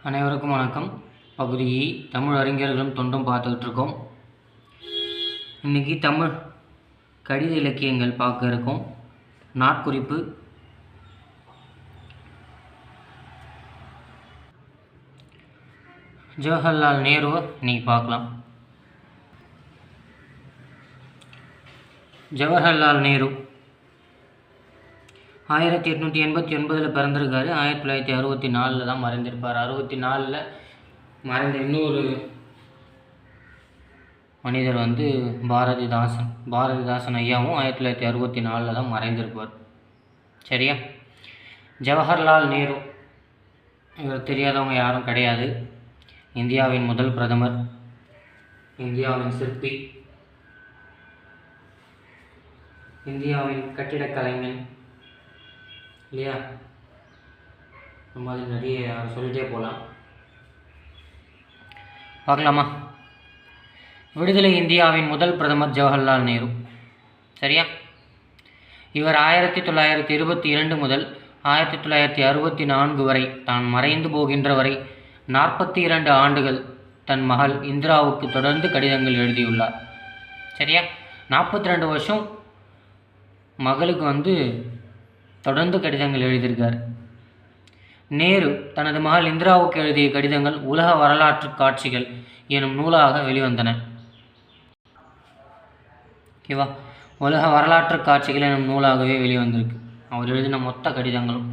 அனைவருக்கும் வணக்கம். பகுதி தமிழ் அறிஞர்களும் தொண்டும் பார்த்துக்கிட்டு இருக்கோம். இன்றைக்கி தமிழ் கடித இலக்கியங்கள் பார்க்க இருக்கோம். நாட்குறிப்பு ஜவஹர்லால் நேருவை இன்றைக்கி பார்க்கலாம். ஜவஹர்லால் நேரு 1889 பிறந்திருக்காரு. 1964 தான் மறைந்திருப்பார். 64 மறைந்த இன்னொரு மனிதர் பாரதிதாசன் ஐயாவும் 1964 தான் மறைந்திருப்பார். சரியா? ஜவஹர்லால் நேரு இவர் தெரியாதவங்க யாரும் கிடையாது. இந்தியாவின் முதல் பிரதமர், இந்தியாவின் சிற்பி, இந்தியாவின் கட்டிடக் கலைஞன் இல்லையா? இந்த மாதிரி நிறைய சொல்லிகிட்டே போகலாம். பார்க்கலாமா? விடுதலை இந்தியாவின் முதல் பிரதமர் ஜவஹர்லால் நேரு. சரியா? இவர் 1922 முதல் 1964 வரை தான் மறைந்து போகின்ற வரை 42 ஆண்டுகள் தன் மகள் இந்திராவுக்கு தொடர்ந்து கடிதங்கள் எழுதியுள்ளார். சரியா? 42 வருஷம் மகளுக்கு தொடர்ந்து கடிதங்கள் எழுதியிருக்கார். நேரு தனது மகள் இந்திராவுக்கு எழுதிய கடிதங்கள் உலக வரலாற்று காட்சிகள் எனும் நூலாக வெளிவந்தன. ஓகேவா? உலக வரலாற்று காட்சிகள் எனும் நூலாகவே வெளிவந்திருக்கு அவர் எழுதின மொத்த கடிதங்களும்.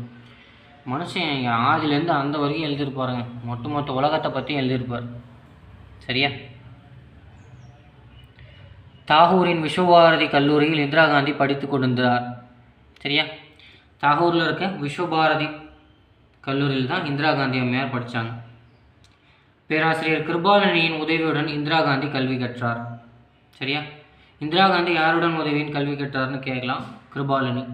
மனுஷன் ஆதிலேருந்து அந்த வரைக்கும் எழுதியிருப்பாருங்க. மொத்த உலகத்தை பற்றியும் எழுதியிருப்பார். சரியா? தாகூரின் விஸ்வபாரதி கல்லூரியில் இந்திரா காந்தி படித்து கொண்டிருந்தார். சரியா? தாகூரில் இருக்க விஸ்வபாரதி கல்லூரியில் தான் இந்திரா காந்தி அம்மையார் படித்தாங்க. பேராசிரியர் கிருபாலனியின் உதவியுடன் இந்திரா காந்தி கல்வி கற்றார். சரியா? இந்திரா காந்தி யாருடன் உதவியின் கல்வி கற்றார்னு கேட்கலாம். கிருபாலனி.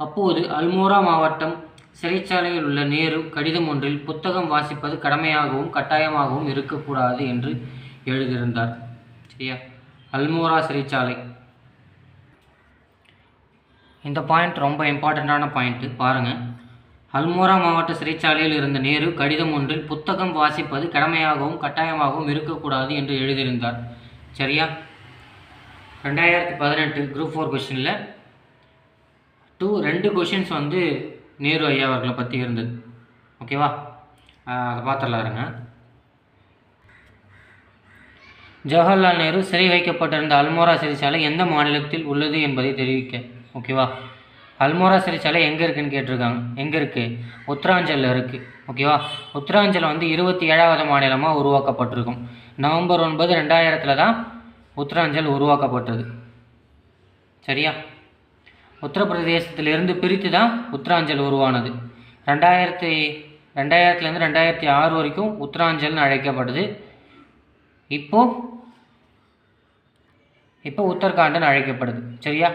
அப்போது அல்மோரா மாவட்டம் சிறைச்சாலையில் உள்ள நேரு கடிதம் ஒன்றில் புத்தகம் வாசிப்பது கடமையாகவும் கட்டாயமாகவும் இருக்கக்கூடாது என்று எழுதியிருந்தார். சரியா? அல்மோரா சிறைச்சாலை. இந்த பாயிண்ட் ரொம்ப இம்பார்ட்டண்ட்டான பாயிண்ட்டு. பாருங்கள். அல்மோரா மாவட்ட சிறைச்சாலையில் இருந்த நேரு கடிதம் ஒன்றில் புத்தகம் வாசிப்பது கடமையாகவும் கட்டாயமாகவும் இருக்கக்கூடாது என்று எழுதியிருந்தார். சரியா? 2018 குரூப் 4 கொஷினில் 2 கொஷின்ஸ் நேரு ஐயா அவர்களை பற்றி இருந்தது. ஓகேவா? அதை பார்த்துடலாருங்க. ஜவஹர்லால் நேரு சிறை வைக்கப்பட்டிருந்த அல்மோரா சிறைச்சாலை எந்த மாநிலத்தில் உள்ளது என்பதை தெரிவிக்க. ஓகேவா? அல்மோரா சிறைச்சாலை எங்கே இருக்குதுன்னு கேட்டிருக்காங்க. எங்கே இருக்குது? உத்தராஞ்சலில் இருக்குது. ஓகேவா? உத்தராஞ்சல் 27வது மாநிலமாக உருவாக்கப்பட்டிருக்கும். நவம்பர் 9, 2000 தான் உத்தராஞ்சல் உருவாக்கப்பட்டது. சரியா? உத்தரப்பிரதேசத்திலிருந்து பிரித்து தான் உத்தராஞ்சல் உருவானது. 2000 2006 வரைக்கும் உத்தராஞ்சல்னு அழைக்கப்படுது. இப்போ உத்தரகாண்டுன்னு அழைக்கப்படுது. சரியா?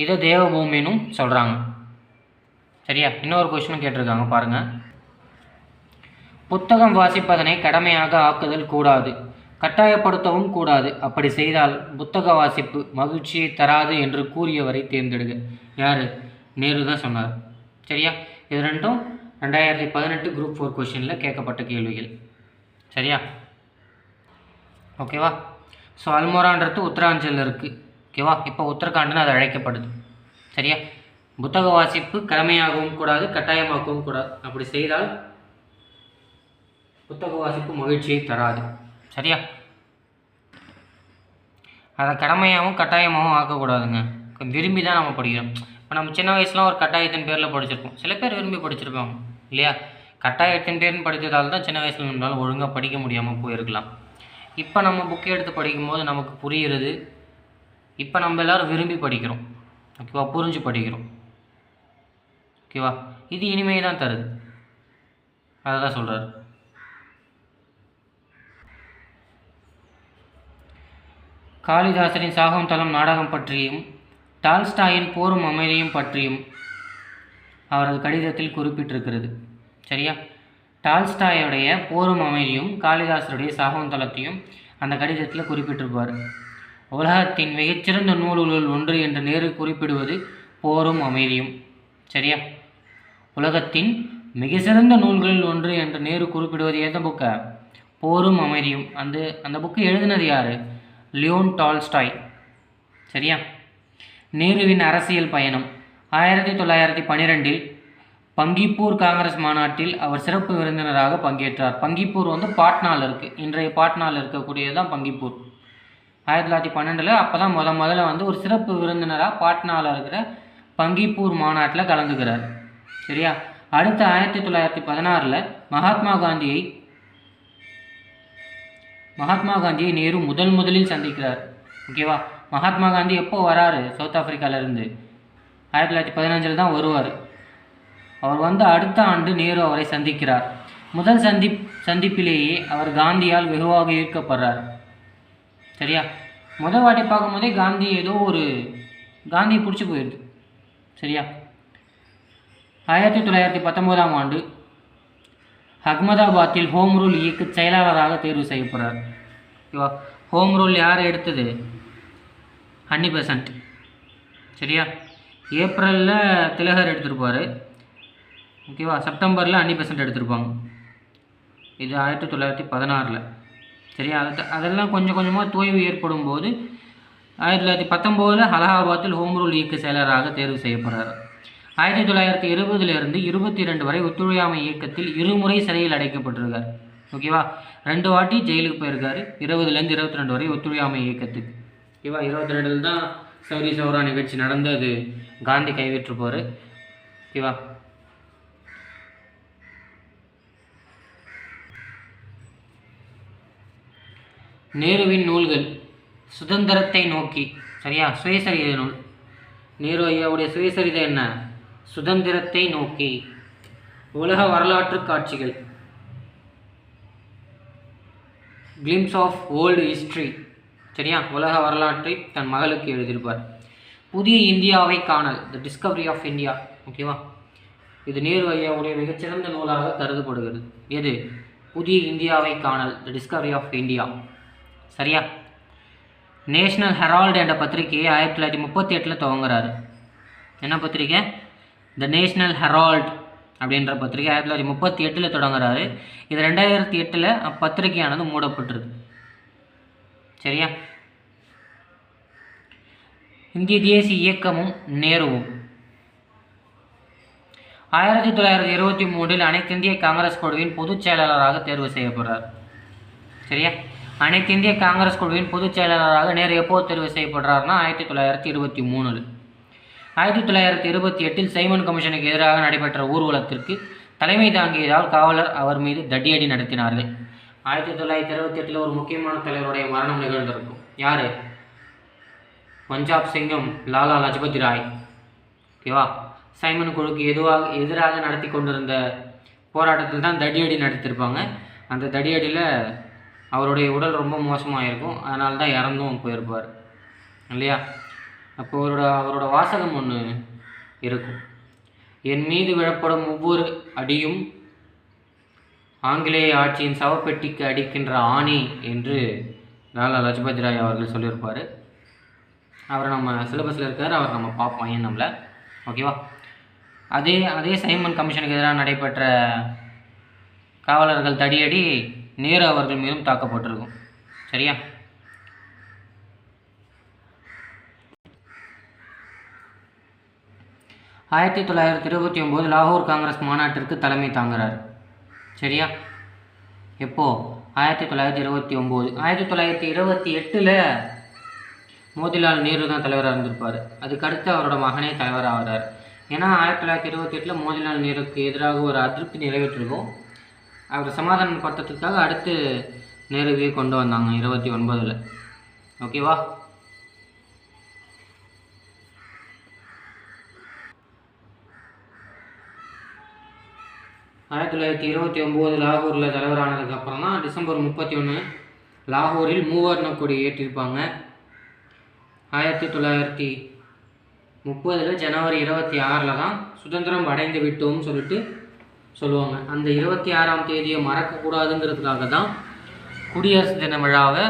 இதை தேவபூமின்னு சொல்கிறாங்க. சரியா? இன்னொரு கொஸ்டினும் கேட்டிருக்காங்க பாருங்கள். புத்தகம் வாசிப்பதனை கடமையாக ஆக்குதல் கூடாது, கட்டாயப்படுத்தவும் கூடாது. அப்படி செய்தால் புத்தக வாசிப்பு மகிழ்ச்சியை தராது என்று கூறியவரை தேர்ந்தெடுங்க. யார்? நேரு தான் சொன்னார். சரியா? இது ரெண்டும் 2018 குரூப் 4 கொஷினில் கேட்கப்பட்ட கேள்விகள். சரியா? ஓகேவா? ஸோ அல்மோரான்றது உத்தராஞ்சலில் இருக்குது. ஓகேவா? இப்போ உத்தரகாண்டுன்னு அது அழைக்கப்படுது. சரியா? புத்தக வாசிப்பு கடமையாகவும் கூடாது, கட்டாயமாகவும் கூடாது. அப்படி செய்தால் புத்தக வாசிப்பு மகிழ்ச்சியை தராது. சரியா? அதை கடமையாகவும் கட்டாயமாகவும் ஆக்கக்கூடாதுங்க. விரும்பி தான் நம்ம படிக்கிறோம். இப்போ நம்ம சின்ன வயசுலாம் ஒரு கட்டாயத்தின் பேரில் படிச்சிருப்போம். சில பேர் விரும்பி படிச்சிருப்பாங்க இல்லையா? கட்டாயத்தின் பேர்னு படித்ததால் தான் சின்ன வயசில் நம்மளால் ஒழுங்காக படிக்க முடியாமல் போயிருக்கலாம். இப்போ நம்ம புக்கை எடுத்து படிக்கும்போது நமக்கு புரிகிறது. இப்போ நம்ம எல்லோரும் விரும்பி படிக்கிறோம். ஓகேவா? புரிஞ்சு படிக்கிறோம். ஓகேவா? இது இனிமே தான் தருது. அதை தான் சொல்கிறார். காளிதாசரின் சாகுந்தலம் நாடகம் பற்றியும் டால்ஸ்டாயின் போரும் அமைதியும் பற்றியும் அவரது கடிதத்தில் குறிப்பிட்டிருக்கிறது. சரியா? டால்ஸ்டாயோடைய போரும் அமைதியும் காளிதாசருடைய சாகுந்தலத்தையும் அந்த கடிதத்தில் குறிப்பிட்டிருப்பார். உலகத்தின் மிகச்சிறந்த நூல்களுள் ஒன்று என்று நேரு குறிப்பிடுவது போரும் அமைதியும். சரியா? உலகத்தின் மிக சிறந்த நூல்களில் ஒன்று என்று நேரு குறிப்பிடுவது எந்த புக்கை? போரும் அமைதியும். அந்த புக்கு எழுதினது யார்? Leon Tolstoy. சரியா? நேருவின் அரசியல் பயணம். 1912 பங்கிப்பூர் காங்கிரஸ் மாநாட்டில் அவர் சிறப்பு விருந்தினராக பங்கேற்றார். பங்கிப்பூர் பாட்னாவில் இருக்குது. இன்றைய பாட்னாவில் இருக்கக்கூடியது தான் பங்கிப்பூர். 1912 அப்போ தான் முதல்ல ஒரு சிறப்பு விருந்தினராக பாட்னாவில் இருக்கிற பங்கிப்பூர் மாநாட்டில் கலந்துக்கிறார். சரியா? அடுத்து 1916 மகாத்மா காந்தியை நேரு முதலில் சந்திக்கிறார். ஓகேவா? மகாத்மா காந்தி எப்போ வராரு சவுத் ஆப்பிரிக்காவிலேருந்து? 1915 தான் வருவார். அவர் அடுத்த ஆண்டு நேரு அவரை சந்திக்கிறார். முதல் சந்திப்பிலேயே அவர் காந்தியால் வெகுவாக ஈர்க்கப்படுறார். சரியா? முதல் வாட்டி பார்க்கும்போதே காந்தி காந்தியை பிடிச்சி போயிடுது. சரியா? 1919 ஆண்டு அகமதாபாத்தில் ஹோம் ரூல் இயக்க செயலாளராக தேர்வு செய்யப்படுறார். ஓகேவா? ஹோம் ரூல் யார் எடுத்தது? ஹன்னி பெசன்ட். சரியா? ஏப்ரலில் திலகர் எடுத்திருப்பார். ஓகேவா? செப்டம்பரில் ஹன்னி பெசன்ட் எடுத்திருப்பாங்க. இது 1916. சரியா? அதெல்லாம் கொஞ்சம் கொஞ்சமாக தோய்வு ஏற்படும் போது 1919 அலகாபாத்தில் ஹோம் ரூல் இயக்க செயலராக தேர்வு செய்யப்படுறார். 1920 22 வரை ஒத்துழையாமை இயக்கத்தில் இருமுறை சிறையில் அடைக்கப்பட்டிருக்கார். ஓகேவா? 2 வாட்டி ஜெயிலுக்கு போயிருக்காரு. 20 22 வரை ஒத்துழையாமை இயக்கத்துக்கு. ஓகேவா? 22 தான் சௌரி சௌரா நிகழ்ச்சி நடந்தது. காந்தி கைவிட்டுருப்பார். ஓகேவா? நேருவின் நூல்கள். சுதந்திரத்தை நோக்கி. சரியா? சுயசரிதை நூல். நேரு ஐயாவுடைய சுயசரிதை என்ன? சுதந்திரத்தை நோக்கி. உலக வரலாற்று காட்சிகள். Glimpses of old history. சரியா? உலக வரலாற்றை தன் மகளுக்கு எழுதியிருப்பார். புதிய இந்தியாவை காணல். The discovery of India. ஓகேவா? இது நேரு ஐயாவுடைய மிகச்சிறந்த நூலாக கருதப்படுகிறது. எது? புதிய இந்தியாவை காணல். The discovery of India. சரியா? நேஷ்னல் ஹெரால்டு என்ற பத்திரிகையை 1938 துவங்குறாரு. என்ன பத்திரிக்கை? த நேஷ்னல் ஹெரால்டு அப்படின்ற பத்திரிகை 1938 தொடங்குறாரு. இது 2008 அப்பத்திரிகையானது மூடப்பட்டிருக்கு. சரியா? இந்திய தேசிய இயக்கமும் நேருவும். 1923 அனைத்து இந்திய காங்கிரஸ் குழுவின் பொதுச் செயலாளராக தேர்வு செய்யப்படுறார். சரியா? அனைத்து இந்திய காங்கிரஸ் குழுவின் பொதுச் செயலாளராக நேரு எப்போது தேர்வு செய்யப்படுறாருன்னா 1923. 1928 சைமன் கமிஷனுக்கு எதிராக நடைபெற்ற ஊர்வலத்திற்கு தலைமை தாங்கியதால் காவலர் அவர் மீது தடியடி நடத்தினார்கள். 1928 ஒரு முக்கியமான தலைவருடைய மரணம் நிகழ்ந்திருக்கும். யார்? பஞ்சாப் சிங்கம் லாலா லஜபதி ராய். ஓகேவா? சைமன் குழுக்கு எதிராக நடத்தி கொண்டிருந்த போராட்டத்தில் தான் தடியடி நடத்தியிருப்பாங்க. அந்த தடியடியில் அவருடைய உடல் ரொம்ப மோசமாக இருக்கும். அதனால தான் இறந்தும் போயிருப்பார் இல்லையா? அப்போ அவரோட வாசகம் ஒன்று இருக்கும். என் மீது விழப்படும் ஒவ்வொரு அடியும் ஆங்கிலேய ஆட்சியின் சவப்பெட்டிக்கு அடிக்கின்ற ஆணி என்று லாலா லஜபதி ராய் அவர்கள் சொல்லியிருப்பார். அவர் நம்ம சிலபஸில் இருக்கார். அவர் நம்ம பார்ப்போம் ஏன் நம்மள. ஓகேவா? அதே சைமன் கமிஷனுக்கு எதிராக நடைபெற்ற காவலர்கள் தடியடி நேரு அவர்கள் மீதும் தாக்கப்பட்டிருக்கும். சரியா? ஆயிரத்தி 1929 லாகூர் காங்கிரஸ் மாநாட்டிற்கு தலைமை தாங்குகிறார். சரியா? எப்போ? 1929. 1928 மோதிலால் நேரு தான் தலைவராக இருந்திருப்பார். அதுக்கடுத்து அவரோட மகனே தலைவராக ஆகிறார். ஏன்னா 1928 மோதிலால் நேருக்கு எதிராக ஒரு அதிருப்தி நிறைவேற்றிருக்கும். அவர் சமாதானப்படுத்துறதுக்காக அடுத்து நேருவே கொண்டு வந்தாங்க 29. ஓகேவா? ஆயிரத்தி 1929 லாகூரில் தலைவரானதுக்கப்புறம் தான் டிசம்பர் 31 லாகூரில் மூவர்ண கொடி ஏற்றிருப்பாங்க. 1930 ஜனவரி 26 தான் சுதந்திரம் அடைந்து விட்டோம்னு சொல்லுவாங்க. அந்த 26ஆம் தேதியை மறக்கக்கூடாதுங்கிறதுக்காக தான் குடியரசு தின விழாவை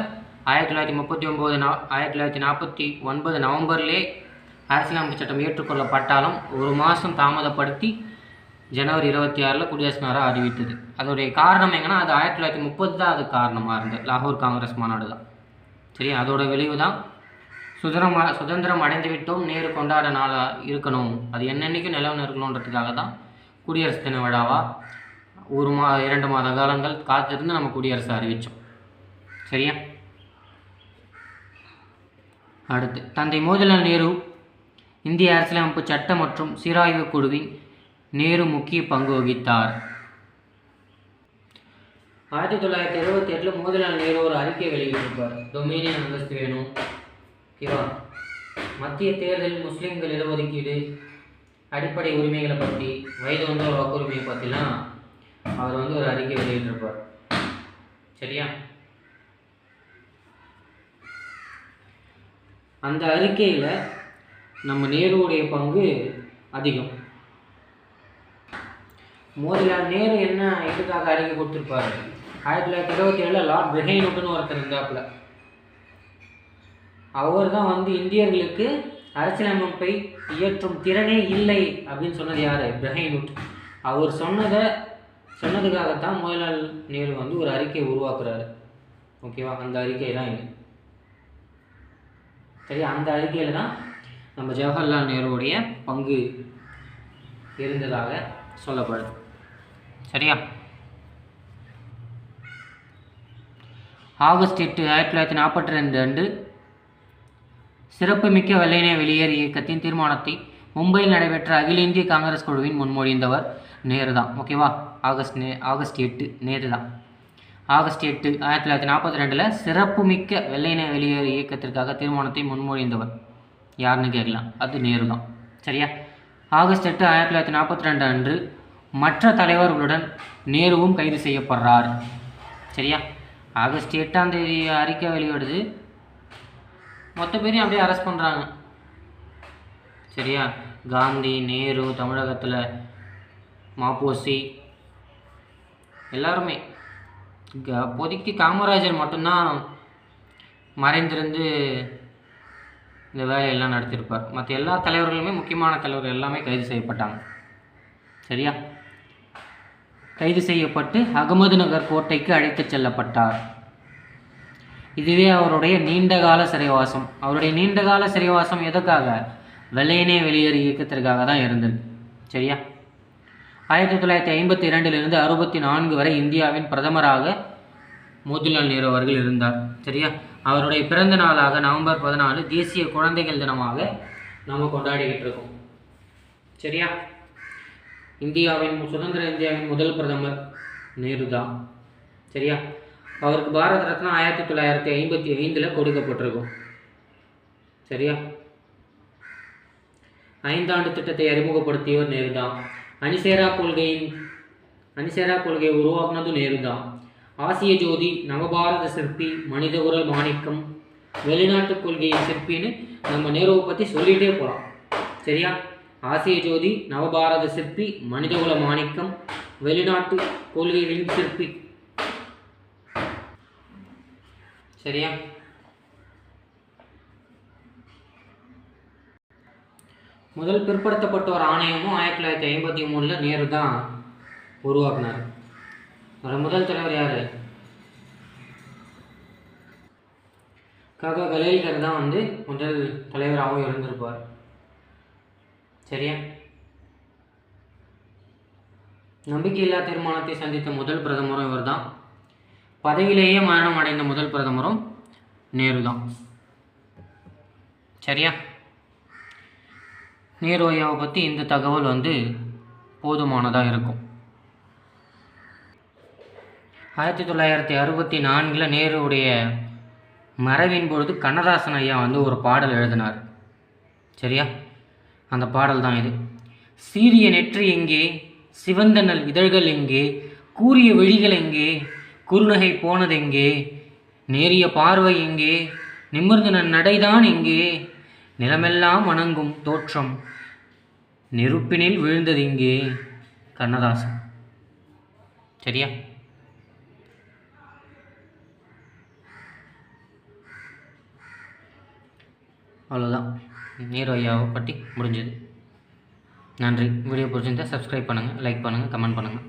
1939 நவம்பர்லேயே அரசியலமைப்பு சட்டம் ஏற்றுக்கொள்ளப்பட்டாலும் ஒரு மாதம் தாமதப்படுத்தி ஜனவரி 26 குடியரசு நாடாக அறிவித்தது. அதோடைய காரணம் எங்கன்னா, அது 1930 தான் அது காரணமாக இருந்தது. லாகூர் காங்கிரஸ் மாநாடு தான். சரி, அதோட விளைவு தான் சுதந்திரம் அடைந்து விட்டோம், நேரு கொண்டாட நாளாக இருக்கணும், அது என்னென்னைக்கும் நிலவுன்னு இருக்கணுன்றதுக்காக தான் குடியரசு தின விழாவாக 2 மாத காலங்கள் காத்திருந்து நம்ம குடியரசு அறிவித்தோம். சரியா? அடுத்து, தந்தை மோதிலால் நேரு இந்திய அரசியலமைப்பு சட்டம் மற்றும் சீராய்வு குழுவின் நேரு முக்கிய பங்கு வகித்தார். 1928 மோதிலால் நேரு ஒரு அறிக்கை வெளியிட்டிருப்பார். டொமினியன் அந்தஸ்து வேணும், ஓகேவா, மத்திய தேர்தலில் முஸ்லீம்கள் இடஒதுக்கீடு, அடிப்படை உரிமைகளை பற்றி, வயது வந்தோர் வாக்குரிமையை பற்றிலாம் அவர் ஒரு அறிக்கை வெளியிட்டிருப்பார். சரியா? அந்த அறிக்கையில் நம்ம நேருவுடைய பங்கு அதிகம். மோதிலால் நேரு என்ன எதுக்காக அறிக்கை கொடுத்துருப்பாரு? 1927 லார்ட் பிரெஹெய்னுட்னு ஒருத்தர் இருந்தாப்புல. அவர் தான் இந்தியர்களுக்கு அரசியலமைப்பை இயற்றும் திறனே இல்லை அப்படின்னு சொன்னது யார்? பிரெஹெய்னுட். அவர் சொன்னதுக்காகத்தான் மோதிலால் நேரு ஒரு அறிக்கையை உருவாக்குறாரு. ஓகேவா? அந்த அறிக்கை தான் இது. சரி, அந்த அறிக்கையில் தான் நம்ம ஜவஹர்லால் நேருவுடைய பங்கு இருந்ததாக சொல்லப்படுது. சரியா? ஆகஸ்ட் 8, 1942 அன்று சிறப்புமிக்க வெள்ளையனே வெளியேறு இயக்கத்தின் தீர்மானத்தை மும்பையில் நடைபெற்ற அகில இந்திய காங்கிரஸ் குழுவின் முன்மொழிந்தவர் நேரு தான். ஓகேவா? ஆகஸ்ட் 8 நேரு தான். ஆகஸ்ட் 8, 1942 சிறப்புமிக்க வெள்ளையனே வெளியேறு இயக்கத்திற்காக தீர்மானத்தை முன்மொழிந்தவர் யாருன்னு கேட்கலாம். அது நேரு தான். சரியா? ஆகஸ்ட் 8, 1942 அன்று மற்ற தலைவர்களுடன் நேருவும் கைது செய்யப்படுறார். சரியா? ஆகஸ்ட் 8ஆம் தேதி அறிக்கை வெளியிடுது, மொத்த பேரையும் அப்படியே அரெஸ்ட் பண்ணுறாங்க. சரியா? காந்தி, நேரு, தமிழகத்தில் மாப்போசி, எல்லாருமே. அப்போதைக்கு காமராஜர் மட்டும்தான் மறைந்திருந்து இந்த வேலையெல்லாம் நடத்தியிருப்பார். மற்ற எல்லா தலைவர்களுமே, முக்கியமான தலைவர்கள் எல்லாமே கைது செய்யப்பட்டாங்க. சரியா? கைது செய்யப்பட்டு அகமது நகர் கோட்டைக்கு அழைத்துச் செல்லப்பட்டார். இதுவே அவருடைய நீண்டகால சிறைவாசம். அவருடைய நீண்டகால சிறைவாசம் எதுக்காக? வெள்ளையனே வெளியேறு இயக்கத்திற்காக தான் இருந்தது. சரியா? 1952 64 வரை இந்தியாவின் பிரதமராக மோதிலால் நேரு அவர்கள் இருந்தார். சரியா? அவருடைய பிறந்த நாளாக நவம்பர் 14 தேசிய குழந்தைகள் தினமாக நம்ம கொண்டாடிக்கிட்டு இருக்கோம். சரியா? சுதந்திர இந்தியாவின் முதல் பிரதமர் நேரு தான். சரியா? அவருக்கு பாரத ரத்னா 1955 கொடுக்கப்பட்டிருக்கும். சரியா? 5 ஆண்டு திட்டத்தை அறிமுகப்படுத்தியவர் நேரு தான். அணிசேரா கொள்கையை உருவாக்குனதும் நேரு தான். ஆசிய ஜோதி, நவபாரத சிற்பி, மனித குரல் மாணிக்கம், வெளிநாட்டு கொள்கையின் சிற்பின்னு நம்ம நேருவை பற்றி சொல்லிகிட்டே போகலாம். சரியா? ஆசிய ஜோதி, நவபாரத சிற்பி, மனிதகுல மாணிக்கம், வெளிநாட்டு கொள்கைகளின் சிற்பி. சரியா? முதல் பிற்படுத்தப்பட்டோர் ஆணையமும் 1953 நேரு தான் உருவாக்குனார். முதல் தலைவர் யார்? காக்கா கலேல்கர் தான் முதல் தலைவராகவும் இருந்திருப்பார். சரியா? நம்பிக்கையில்லா தீர்மானத்தை சந்தித்த முதல் பிரதமரும் இவர் தான். பதவியிலேயே மரணம் அடைந்த முதல் பிரதமரும் நேரு தான். சரியா? நேரு ஐயாவை பற்றி இந்த தகவல் போதுமானதாக இருக்கும். 1964 நேருடைய மறைவின் பொழுது கண்ணதாசன் ஐயா ஒரு பாடல் எழுதினார். சரியா? அந்த பாடல் தான் இது. சீரிய நெற்றி எங்கே, சிவந்த நல் இதழ்கள் எங்கே, கூரிய விழிகள் எங்கே, குறுநகை போனதெங்கே, நேரிய பார்வை எங்கே, நிமிர்ந்த நடைதான் எங்கே, நிலமெல்லாம் வணங்கும் தோற்றம் நெருப்பினில் விழுந்தது இங்கே. கண்ணதாசன். சரியா? அவ்வளோதான் நேரு ஐயாவை பற்றி முடிஞ்சது. நன்றி. வீடியோ பிடிச்சிருந்தா சப்ஸ்கிரைப் பண்ணுங்கள், லைக் பண்ணுங்கள், கமெண்ட் பண்ணுங்கள்.